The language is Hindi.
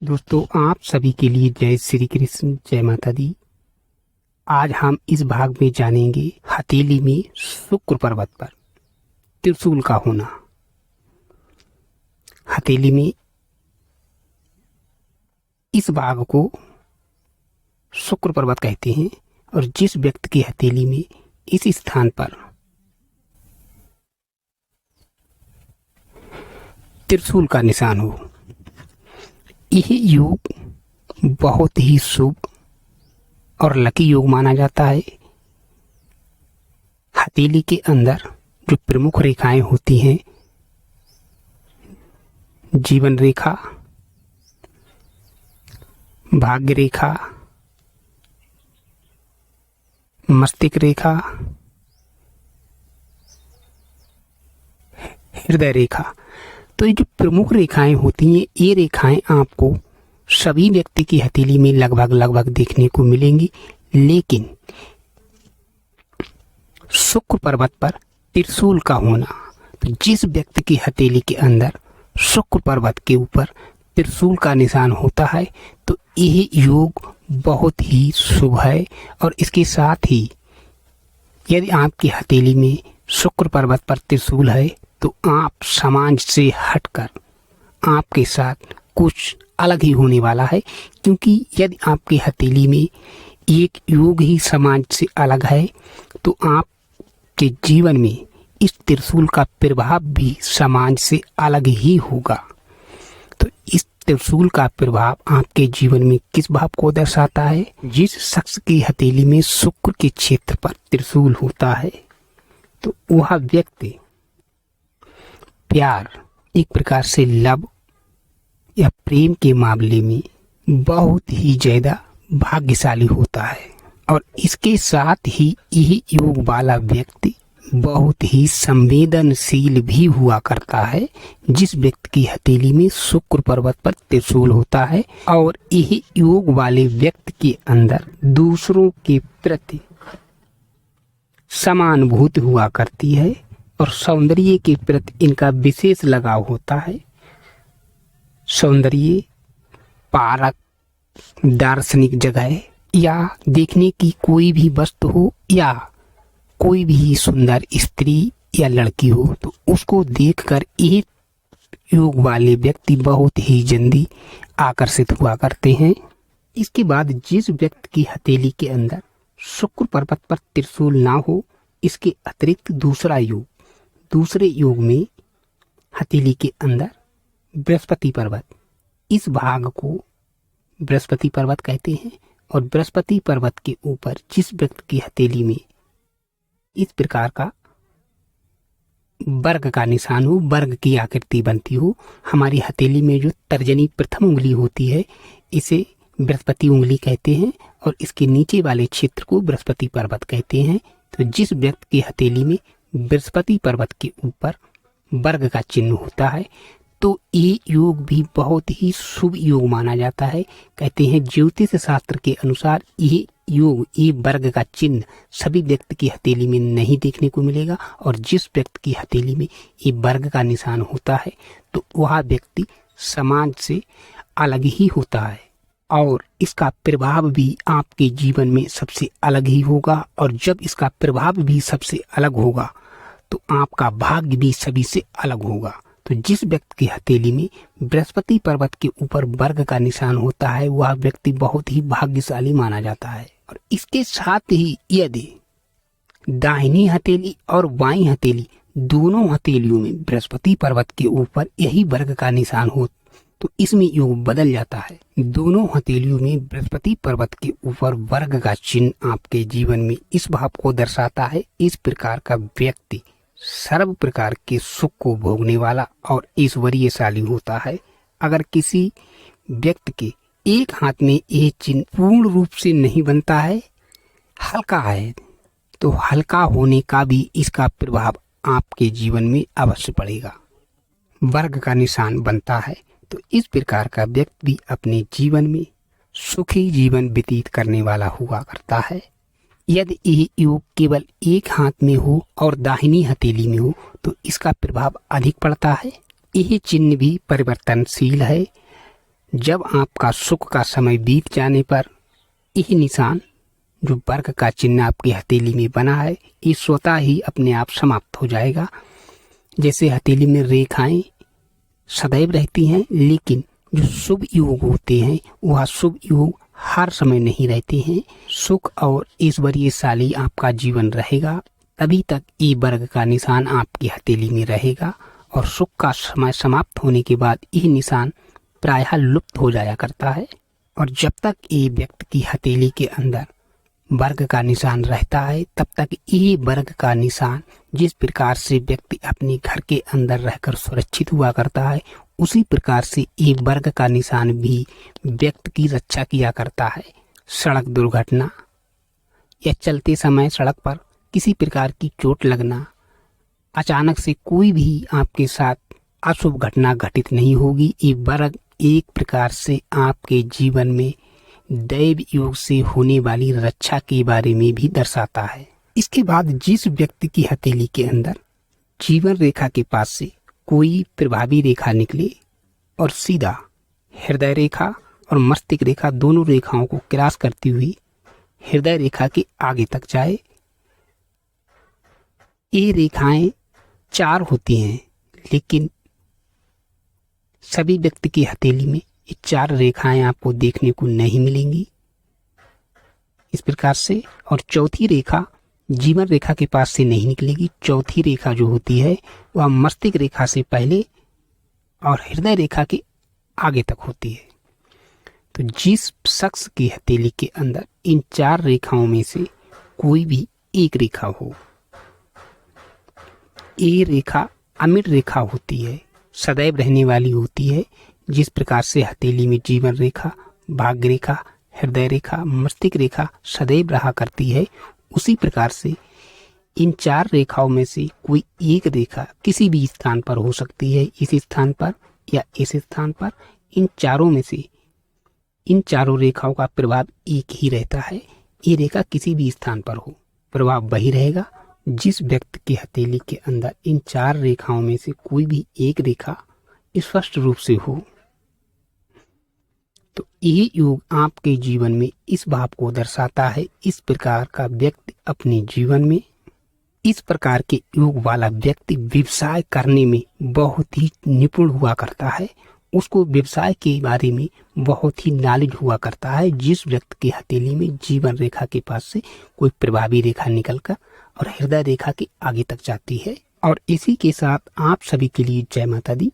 दोस्तों, आप सभी के लिए जय श्री कृष्ण, जय माता दी। आज हम इस भाग में जानेंगे हथेली में शुक्र पर्वत पर त्रिशूल का होना। हथेली में इस भाग को शुक्र पर्वत कहते हैं और जिस व्यक्ति की हथेली में इस स्थान पर त्रिशूल का निशान हो, यह योग बहुत ही शुभ और लकी योग माना जाता है। हथेली के अंदर जो प्रमुख रेखाएं होती हैं, जीवन रेखा, भाग्य रेखा, मस्तिष्क रेखा, हृदय रेखा, तो ये जो प्रमुख रेखाएं होती हैं, ये रेखाएं आपको सभी व्यक्ति की हथेली में लगभग देखने को मिलेंगी। लेकिन शुक्र पर्वत पर त्रिशूल का होना, तो जिस व्यक्ति की हथेली के अंदर शुक्र पर्वत के ऊपर त्रिशूल का निशान होता है, तो यह योग बहुत ही शुभ है। और इसके साथ ही यदि आपकी हथेली में शुक्र पर्वत पर त्रिशूल है, तो आप समाज से हटकर आपके साथ कुछ अलग ही होने वाला है। क्योंकि यदि आपकी हथेली में एक योग ही समाज से अलग है, तो आपके जीवन में इस त्रिशूल का प्रभाव भी समाज से अलग ही होगा। तो इस त्रिशूल का प्रभाव आपके जीवन में किस भाव को दर्शाता है? जिस शख्स की हथेली में शुक्र के क्षेत्र पर त्रिशूल होता है, तो वह व्यक्ति प्यार, एक प्रकार से लव या प्रेम के मामले में बहुत ही ज्यादा भाग्यशाली होता है। और इसके साथ ही यह योग वाला व्यक्ति बहुत ही संवेदनशील भी हुआ करता है। जिस व्यक्ति की हथेली में शुक्र पर्वत पर त्रिशूल होता है, और यह योग वाले व्यक्ति के अंदर दूसरों के प्रति समानुभूति हुआ करती है और सौंदर्य के प्रति इनका विशेष लगाव होता है। सौंदर्य, पार्क, दार्शनिक जगह या देखने की कोई भी वस्तु हो या कोई भी सुंदर स्त्री या लड़की हो, तो उसको देखकर एक योग वाले व्यक्ति बहुत ही जल्दी आकर्षित हुआ करते हैं। इसके बाद जिस व्यक्ति की हथेली के अंदर शुक्र पर्वत पर त्रिशूल ना हो, इसके अतिरिक्त दूसरे योग में हथेली के अंदर बृहस्पति पर्वत, इस भाग को बृहस्पति पर्वत कहते हैं। और बृहस्पति पर्वत के ऊपर जिस व्यक्ति की हथेली में इस प्रकार का वर्ग का निशान हो, वर्ग की आकृति बनती हो, हमारी हथेली में जो तर्जनी प्रथम उंगली होती है, इसे बृहस्पति उंगली कहते हैं और इसके नीचे वाले क्षेत्र को बृहस्पति पर्वत कहते हैं। तो जिस व्यक्ति की हथेली में बृहस्पति पर्वत के ऊपर वर्ग का चिन्ह होता है, तो ये योग भी बहुत ही शुभ योग माना जाता है। कहते हैं ज्योतिष शास्त्र के अनुसार ये योग, ये वर्ग का चिन्ह सभी व्यक्ति की हथेली में नहीं देखने को मिलेगा। और जिस व्यक्ति की हथेली में ये वर्ग का निशान होता है, तो वह व्यक्ति समाज से अलग ही होता है और इसका प्रभाव भी आपके जीवन में सबसे अलग ही होगा। और जब इसका प्रभाव भी सबसे अलग होगा, तो आपका भाग्य भी सभी से अलग होगा। तो जिस व्यक्ति की हथेली में बृहस्पति पर्वत के ऊपर वर्ग का निशान होता है, वह व्यक्ति बहुत ही भाग्यशाली माना जाता है। और इसके साथ ही यदि दाहिनी हथेली और बाईं हथेली, दोनों हथेलियों में बृहस्पति पर्वत के ऊपर यही वर्ग का निशान हो, तो इसमें योग बदल जाता है। दोनों हथेलियों में बृहस्पति पर्वत के ऊपर वर्ग का चिन्ह आपके जीवन में इस भाव को दर्शाता है। इस प्रकार का व्यक्ति सर्व प्रकार के सुख को भोगने वाला और ऐश्वर्यशाली होता है। अगर किसी व्यक्ति के एक हाथ में यह चिन्ह पूर्ण रूप से नहीं बनता है, हल्का है, तो हल्का होने का भी इसका प्रभाव आपके जीवन में अवश्य पड़ेगा। वर्ग का निशान बनता है, तो इस प्रकार का व्यक्ति भी अपने जीवन में सुखी जीवन व्यतीत करने वाला हुआ करता है। यदि यह योग केवल एक हाथ में हो और दाहिनी हथेली में हो, तो इसका प्रभाव अधिक पड़ता है। यह चिन्ह भी परिवर्तनशील है। जब आपका सुख का समय बीत जाने पर यह निशान जो वर्ग का चिन्ह आपकी हथेली में बना है ये स्वतः ही अपने आप समाप्त हो जाएगा। जैसे हथेली में रेखाएं सदैव रहती हैं, लेकिन जो शुभ योग होते हैं वह शुभ योग हर समय नहीं रहते हैं। सुख और ऐश्वर्यशाली आपका जीवन रहेगा, तभी तक ये वर्ग का निशान आपकी हथेली में रहेगा। और सुख का समय समाप्त होने के बाद यह निशान प्रायः लुप्त हो जाया करता है। और जब तक ये व्यक्ति की हथेली के अंदर वर्ग का निशान रहता है, तब तक ये वर्ग का निशान जिस प्रकार से व्यक्ति अपने घर के अंदर रहकर सुरक्षित हुआ करता है, उसी प्रकार से ये वर्ग का निशान भी व्यक्ति की रक्षा किया करता है। सड़क दुर्घटना या चलते समय सड़क पर किसी प्रकार की चोट लगना, अचानक से कोई भी आपके साथ अशुभ घटना घटित नहीं होगी। ये वर्ग एक प्रकार से आपके जीवन में दैव योग से होने वाली रक्षा के बारे में भी दर्शाता है। इसके बाद जिस व्यक्ति की हथेली के अंदर जीवन रेखा के पास से कोई प्रभावी रेखा निकले और सीधा हृदय रेखा और मस्तिष्क रेखा दोनों रेखाओं को क्रॉस करती हुई हृदय रेखा के आगे तक जाए, ये रेखाएं 4 होती हैं, लेकिन सभी व्यक्ति की हथेली में ये 4 रेखाएं आपको देखने को नहीं मिलेंगी इस प्रकार से। और चौथी रेखा जीवन रेखा के पास से नहीं निकलेगी। चौथी रेखा जो होती है वह मस्तिष्क रेखा से पहले और हृदय रेखा के आगे तक होती है। तो जिस शख्स की हथेली के अंदर इन 4 रेखाओं में से कोई भी एक रेखा हो, ये रेखा अमिट रेखा होती है, सदैव रहने वाली होती है। जिस प्रकार से हथेली में जीवन रेखा, भाग्य रेखा, हृदय रेखा, मस्तिष्क रेखा सदैव रहा करती है, उसी प्रकार से इन 4 रेखाओं में से कोई एक रेखा किसी भी स्थान पर हो सकती है, इस स्थान पर या इस स्थान पर। इन चारों में से इन चारों रेखाओं का प्रभाव एक ही रहता है। ये रेखा किसी भी स्थान पर हो, प्रभाव वही रहेगा। जिस व्यक्ति की हथेली के अंदर इन 4 रेखाओं में से कोई भी एक रेखा स्पष्ट रूप से हो, तो ये योग आपके जीवन में इस भाव को दर्शाता है। इस प्रकार का व्यक्ति अपने जीवन में, इस प्रकार के योग वाला व्यक्ति व्यवसाय करने में बहुत ही निपुण हुआ करता है। उसको व्यवसाय के बारे में बहुत ही नॉलेज हुआ करता है। जिस व्यक्ति की हथेली में जीवन रेखा के पास से कोई प्रभावी रेखा निकलकर और हृदय रेखा के आगे तक जाती है। और इसी के साथ आप सभी के लिए जय माता दी।